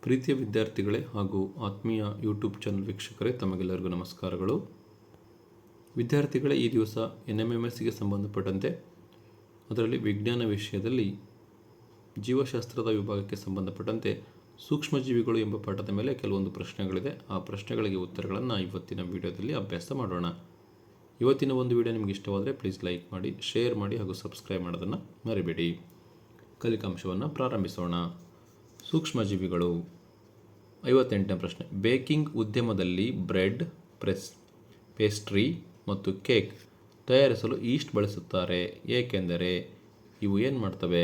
ಪ್ರೀತಿಯ ವಿದ್ಯಾರ್ಥಿಗಳೇ ಹಾಗೂ ಆತ್ಮೀಯ ಯೂಟ್ಯೂಬ್ ಚಾನಲ್ ವೀಕ್ಷಕರೇ, ತಮಗೆಲ್ಲರಿಗೂ ನಮಸ್ಕಾರಗಳು. ವಿದ್ಯಾರ್ಥಿಗಳೇ, ಈ ದಿವಸ NMMSಗೆ ಸಂಬಂಧಪಟ್ಟಂತೆ ಅದರಲ್ಲಿ ವಿಜ್ಞಾನ ವಿಷಯದಲ್ಲಿ ಜೀವಶಾಸ್ತ್ರದ ವಿಭಾಗಕ್ಕೆ ಸಂಬಂಧಪಟ್ಟಂತೆ ಸೂಕ್ಷ್ಮಜೀವಿಗಳು ಎಂಬ ಪಾಠದ ಮೇಲೆ ಕೆಲವೊಂದು ಪ್ರಶ್ನೆಗಳಿದೆ. ಆ ಪ್ರಶ್ನೆಗಳಿಗೆ ಉತ್ತರಗಳನ್ನು ಇವತ್ತಿನ ವಿಡಿಯೋದಲ್ಲಿ ಅಭ್ಯಾಸ ಮಾಡೋಣ. ಇವತ್ತಿನ ಒಂದು ವಿಡಿಯೋ ನಿಮಗೆ ಇಷ್ಟವಾದರೆ ಪ್ಲೀಸ್ ಲೈಕ್ ಮಾಡಿ, ಶೇರ್ ಮಾಡಿ ಹಾಗೂ ಸಬ್ಸ್ಕ್ರೈಬ್ ಮಾಡೋದನ್ನು ಮರಿಬೇಡಿ. ಕಲಿಕಾಂಶವನ್ನು ಪ್ರಾರಂಭಿಸೋಣ. ಸೂಕ್ಷ್ಮಜೀವಿಗಳು. 58ನೇ ಪ್ರಶ್ನೆ. ಬೇಕಿಂಗ್ ಉದ್ಯಮದಲ್ಲಿ ಬ್ರೆಡ್, ಪೇಸ್ಟ್ರಿ ಮತ್ತು ಕೇಕ್ ತಯಾರಿಸಲು ಈಸ್ಟ್ ಬಳಸುತ್ತಾರೆ, ಏಕೆಂದರೆ ಇವು ಏನು ಮಾಡ್ತವೆ?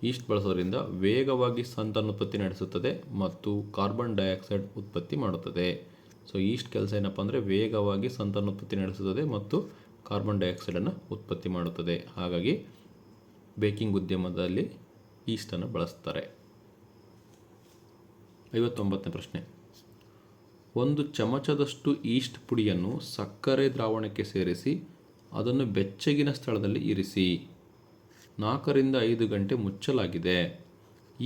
ಈಸ್ಟ್ ಬಳಸೋದ್ರಿಂದ ವೇಗವಾಗಿ ಸಂತಾನೋತ್ಪತ್ತಿ ನಡೆಸುತ್ತದೆ ಮತ್ತು ಕಾರ್ಬನ್ ಡೈಆಕ್ಸೈಡ್ ಉತ್ಪತ್ತಿ ಮಾಡುತ್ತದೆ. ಸೊ ಈಸ್ಟ್ ಕೆಲಸ ಏನಪ್ಪ ಅಂದರೆ ವೇಗವಾಗಿ ಸಂತಾನೋತ್ಪತ್ತಿ ನಡೆಸುತ್ತದೆ ಮತ್ತು ಕಾರ್ಬನ್ ಡೈಆಕ್ಸೈಡನ್ನು ಉತ್ಪತ್ತಿ ಮಾಡುತ್ತದೆ. ಹಾಗಾಗಿ ಬೇಕಿಂಗ್ ಉದ್ಯಮದಲ್ಲಿ ಈಸ್ಟನ್ನು ಬಳಸ್ತಾರೆ. 59ನೇ ಪ್ರಶ್ನೆ. ಒಂದು ಚಮಚದಷ್ಟು ಈಸ್ಟ್ ಪುಡಿಯನ್ನು ಸಕ್ಕರೆ ದ್ರಾವಣಕ್ಕೆ ಸೇರಿಸಿ ಅದನ್ನು ಬೆಚ್ಚಗಿನ ಸ್ಥಳದಲ್ಲಿ ಇರಿಸಿ 4 ರಿಂದ 5 ಗಂಟೆ ಮುಚ್ಚಲಾಗಿದೆ.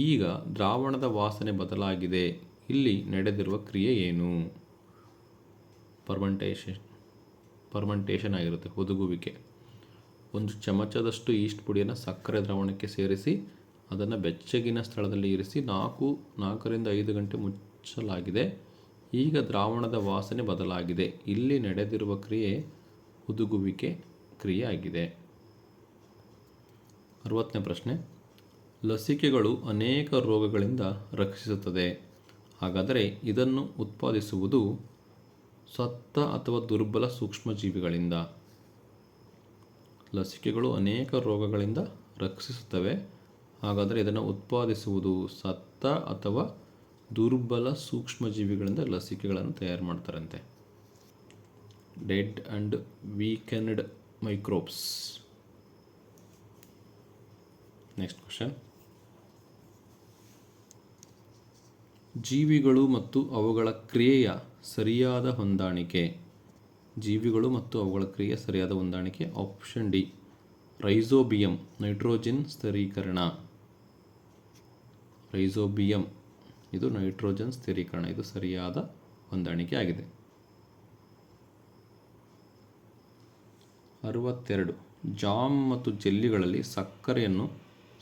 ಈಗ ದ್ರಾವಣದ ವಾಸನೆ ಬದಲಾಗಿದೆ. ಇಲ್ಲಿ ನಡೆದಿರುವ ಕ್ರಿಯೆ ಏನು? ಫರ್ಮೆಂಟೇಷನ್ ಆಗಿರುತ್ತೆ, ಹುದುಗುವಿಕೆ. ಒಂದು ಚಮಚದಷ್ಟು ಈಸ್ಟ್ ಪುಡಿಯನ್ನು ಸಕ್ಕರೆ ದ್ರಾವಣಕ್ಕೆ ಸೇರಿಸಿ ಅದನ್ನು ಬೆಚ್ಚಗಿನ ಸ್ಥಳದಲ್ಲಿ ಇರಿಸಿ 4 ರಿಂದ 5 ಗಂಟೆ ಮುಚ್ಚಲಾಗಿದೆ. ಈಗ ದ್ರಾವಣದ ವಾಸನೆ ಬದಲಾಗಿದೆ. ಇಲ್ಲಿ ನಡೆದಿರುವ ಕ್ರಿಯೆ ಹುದುಗುವಿಕೆ ಕ್ರಿಯೆ ಆಗಿದೆ. 60ನೇ ಪ್ರಶ್ನೆ. ಲಸಿಕೆಗಳು ಅನೇಕ ರೋಗಗಳಿಂದ ರಕ್ಷಿಸುತ್ತದೆ. ಹಾಗಾದರೆ ಇದನ್ನು ಉತ್ಪಾದಿಸುವುದು ಸತ್ತ ಅಥವಾ ದುರ್ಬಲ ಸೂಕ್ಷ್ಮಜೀವಿಗಳಿಂದ. ಲಸಿಕೆಗಳು ಅನೇಕ ರೋಗಗಳಿಂದ ರಕ್ಷಿಸುತ್ತವೆ. ಹಾಗಾದರೆ ಇದನ್ನು ಉತ್ಪಾದಿಸುವುದು ಸತ್ತ ಅಥವಾ ದುರ್ಬಲ ಸೂಕ್ಷ್ಮಜೀವಿಗಳಿಂದ ಲಸಿಕೆಗಳನ್ನು ತಯಾರು ಮಾಡ್ತಾರಂತೆ. Dead and weakened microbes. Next question. ಜೀವಿಗಳು ಮತ್ತು ಅವುಗಳ ಕ್ರಿಯೆಯ ಸರಿಯಾದ ಹೊಂದಾಣಿಕೆ. ಜೀವಿಗಳು ಮತ್ತು ಅವುಗಳ ಕ್ರಿಯೆಯ ಸರಿಯಾದ ಹೊಂದಾಣಿಕೆ. ಆಪ್ಷನ್ ಡಿ, ರೈಜೋಬಿಯಂ, ನೈಟ್ರೋಜನ್ ಸ್ಥಿರೀಕರಣ. ರೈಜೋಬಿಯಂ ಇದು ನೈಟ್ರೋಜನ್ ಸ್ಥಿರೀಕರಣ, ಇದು ಸರಿಯಾದ ಹೊಂದಾಣಿಕೆ ಆಗಿದೆ. 62. ಜಾಮ್ ಮತ್ತು ಜೆಲ್ಲಿಗಳಲ್ಲಿ ಸಕ್ಕರೆಯನ್ನು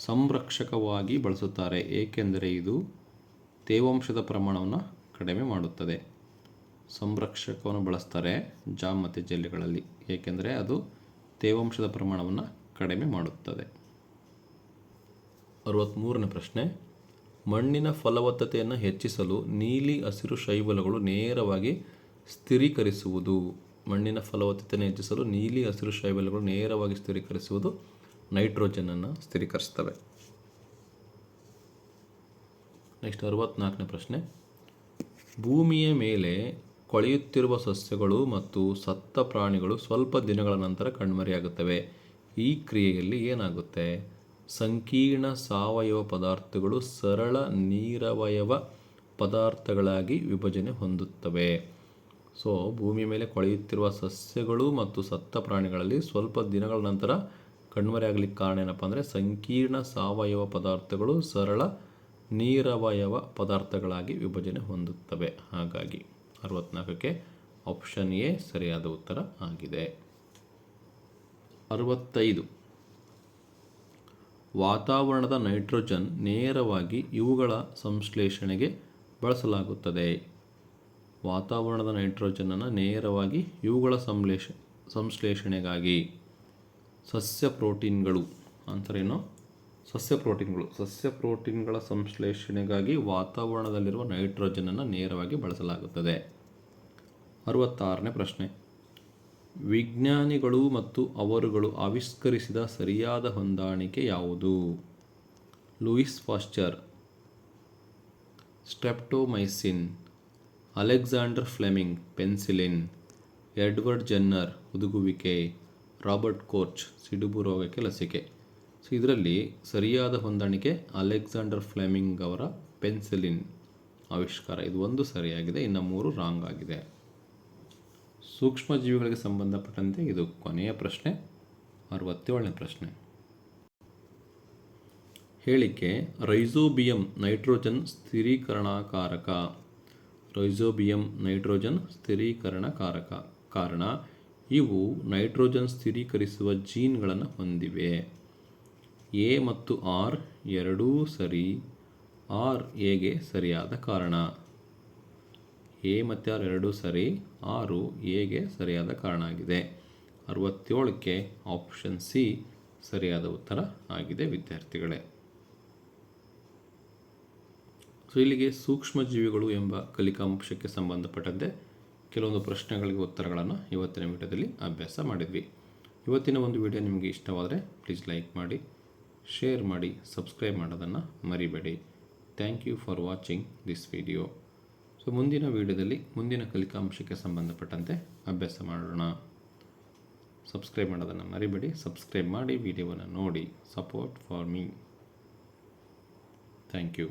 ಸಂರಕ್ಷಕವಾಗಿ ಬಳಸುತ್ತಾರೆ, ಏಕೆಂದರೆ ಇದು ತೇವಾಂಶದ ಪ್ರಮಾಣವನ್ನು ಕಡಿಮೆ ಮಾಡುತ್ತದೆ. ಸಂರಕ್ಷಕವನ್ನು ಬಳಸ್ತಾರೆ ಜಾಮ್ ಮತ್ತು ಜೆಲ್ಲಿಗಳಲ್ಲಿ, ಏಕೆಂದರೆ ಅದು ತೇವಾಂಶದ ಪ್ರಮಾಣವನ್ನು ಕಡಿಮೆ ಮಾಡುತ್ತದೆ. 63ನೇ ಪ್ರಶ್ನೆ. ಮಣ್ಣಿನ ಫಲವತ್ತತೆಯನ್ನು ಹೆಚ್ಚಿಸಲು ನೀಲಿ ಹಸಿರು ಶೈವಲಗಳು ನೇರವಾಗಿ ಸ್ಥಿರೀಕರಿಸುವುದು. ಮಣ್ಣಿನ ಫಲವತ್ತತೆಯನ್ನು ಹೆಚ್ಚಿಸಲು ನೀಲಿ ಹಸಿರು ಶೈವಲಗಳು ನೇರವಾಗಿ ಸ್ಥಿರೀಕರಿಸುವುದು ನೈಟ್ರೋಜನನ್ನು ಸ್ಥಿರೀಕರಿಸ್ತವೆ. ನೆಕ್ಸ್ಟ್ 64ನೇ ಪ್ರಶ್ನೆ. ಭೂಮಿಯ ಮೇಲೆ ಕೊಳೆಯುತ್ತಿರುವ ಸಸ್ಯಗಳು ಮತ್ತು ಸತ್ತ ಪ್ರಾಣಿಗಳು ಸ್ವಲ್ಪ ದಿನಗಳ ನಂತರ ಕಣ್ಮರೆಯಾಗುತ್ತವೆ. ಈ ಕ್ರಿಯೆಯಲ್ಲಿ ಏನಾಗುತ್ತೆ? ಸಂಕೀರ್ಣ ಸಾವಯವ ಪದಾರ್ಥಗಳು ಸರಳ ನೀರವಯವ ಪದಾರ್ಥಗಳಾಗಿ ವಿಭಜನೆ ಹೊಂದುತ್ತವೆ. ಸೊ ಭೂಮಿಯ ಮೇಲೆ ಕೊಳೆಯುತ್ತಿರುವ ಸಸ್ಯಗಳು ಮತ್ತು ಸತ್ತ ಪ್ರಾಣಿಗಳಲ್ಲಿ ಸ್ವಲ್ಪ ದಿನಗಳ ನಂತರ ಕಣ್ಮರೆಯಾಗಲಿಕ್ಕೆ ಕಾರಣ ಏನಪ್ಪ ಅಂದರೆ ಸಂಕೀರ್ಣ ಸಾವಯವ ಪದಾರ್ಥಗಳು ಸರಳ ನೀರವಯವ ಪದಾರ್ಥಗಳಾಗಿ ವಿಭಜನೆ ಹೊಂದುತ್ತವೆ. ಹಾಗಾಗಿ 64ಕ್ಕೆ ಆಪ್ಷನ್ ಎ ಸರಿಯಾದ ಉತ್ತರ ಆಗಿದೆ. 65. ವಾತಾವರಣದ ನೈಟ್ರೋಜನ್ ನೇರವಾಗಿ ಇವುಗಳ ಸಂಶ್ಲೇಷಣೆಗೆ ಬಳಸಲಾಗುತ್ತದೆ. ವಾತಾವರಣದ ನೈಟ್ರೋಜನನ್ನು ನೇರವಾಗಿ ಇವುಗಳ ಸಂಶ್ಲೇಷಣೆಗಾಗಿ. ಸಸ್ಯ ಪ್ರೋಟೀನ್ಗಳು ಅಂತರೇನು? ಸಸ್ಯ ಪ್ರೋಟೀನ್ಗಳ ಸಂಶ್ಲೇಷಣೆಗಾಗಿ ವಾತಾವರಣದಲ್ಲಿರುವ ನೈಟ್ರೋಜನನ್ನು ನೇರವಾಗಿ ಬಳಸಲಾಗುತ್ತದೆ. 66ನೇ ಪ್ರಶ್ನೆ. ವಿಜ್ಞಾನಿಗಳು ಮತ್ತು ಅವರುಗಳು ಆವಿಷ್ಕರಿಸಿದ ಸರಿಯಾದ ಹೊಂದಾಣಿಕೆ ಯಾವುದು? Louis Pasteur, streptomycin, Alexander Fleming, penicillin, Edward Jenner, ಹುದುಗುವಿಕೆ, ರಾಬರ್ಟ್ ಕೋಚ್, ಸಿಡುಬು ರೋಗಕ್ಕೆ ಲಸಿಕೆ. ಸೊ ಇದರಲ್ಲಿ ಸರಿಯಾದ ಹೊಂದಾಣಿಕೆ ಅಲೆಕ್ಸಾಂಡರ್ ಫ್ಲೆಮಿಂಗ್ ಅವರ ಪೆನ್ಸಿಲಿನ್ ಆವಿಷ್ಕಾರ. ಇದು ಒಂದು ಸರಿಯಾಗಿದೆ, ಇನ್ನು 3 ರಾಂಗ್ ಆಗಿದೆ. ಸೂಕ್ಷ್ಮಜೀವಿಗಳಿಗೆ ಸಂಬಂಧಪಟ್ಟಂತೆ ಇದು ಕೊನೆಯ ಪ್ರಶ್ನೆ. 67ನೇ ಪ್ರಶ್ನೆ. ಹೇಳಿಕೆ ರೈಜೋಬಿಯಂ ನೈಟ್ರೋಜನ್ ಸ್ಥಿರೀಕರಣಕಾರಕ. ರೈಜೋಬಿಯಂ ನೈಟ್ರೋಜನ್ ಸ್ಥಿರೀಕರಣಕಾರಕ. ಕಾರಣ ಇವು ನೈಟ್ರೋಜನ್ ಸ್ಥಿರೀಕರಿಸುವ ಜೀನ್ಗಳನ್ನು ಹೊಂದಿವೆ. ಎ ಮತ್ತು ಆರ್ ಎರಡೂ ಸರಿ. ಆರ್ ಎಗೆ ಸರಿಯಾದ ಕಾರಣ. ಎ ಮತ್ತು ಆರ್ ಎರಡೂ ಸರಿ, ಆರು ಎಗೆ ಸರಿಯಾದ ಕಾರಣ ಆಗಿದೆ. 67ಕ್ಕೆ ಆಪ್ಷನ್ ಸಿ ಸರಿಯಾದ ಉತ್ತರ ಆಗಿದೆ ವಿದ್ಯಾರ್ಥಿಗಳೇ. ಸೊ ಇಲ್ಲಿಗೆ ಸೂಕ್ಷ್ಮಜೀವಿಗಳು ಎಂಬ ಕಲಿಕಾಂಶಕ್ಕೆ ಸಂಬಂಧಪಟ್ಟಂತೆ ಕೆಲವೊಂದು ಪ್ರಶ್ನೆಗಳಿಗೆ ಉತ್ತರಗಳನ್ನು ಇವತ್ತಿನ ವಿಡಿಯೋದಲ್ಲಿ ಅಭ್ಯಾಸ ಮಾಡಿದ್ವಿ. ಇವತ್ತಿನ ಒಂದು ವಿಡಿಯೋ ನಿಮಗೆ ಇಷ್ಟವಾದರೆ ಪ್ಲೀಸ್ ಲೈಕ್ ಮಾಡಿ, ಶೇರ್ ಮಾಡಿ, ಸಬ್ಸ್ಕ್ರೈಬ್ ಮಾಡೋದನ್ನು ಮರಿಬೇಡಿ. Thank you for watching this video. So ಮುಂದಿನ ವಿಡಿಯೋದಲ್ಲಿ ಮುಂದಿನ ಕಲಿಕಾಂಶಕ್ಕೆ ಸಂಬಂಧಪಟ್ಟಂತೆ ಅಭ್ಯಾಸ ಮಾಡೋಣ. ಸಬ್ಸ್ಕ್ರೈಬ್ ಮಾಡೋದನ್ನು ಮರಿಬೇಡಿ. ಸಬ್ಸ್ಕ್ರೈಬ್ ಮಾಡಿ, ವಿಡಿಯೋವನ್ನು ನೋಡಿ, support for me. Thank you.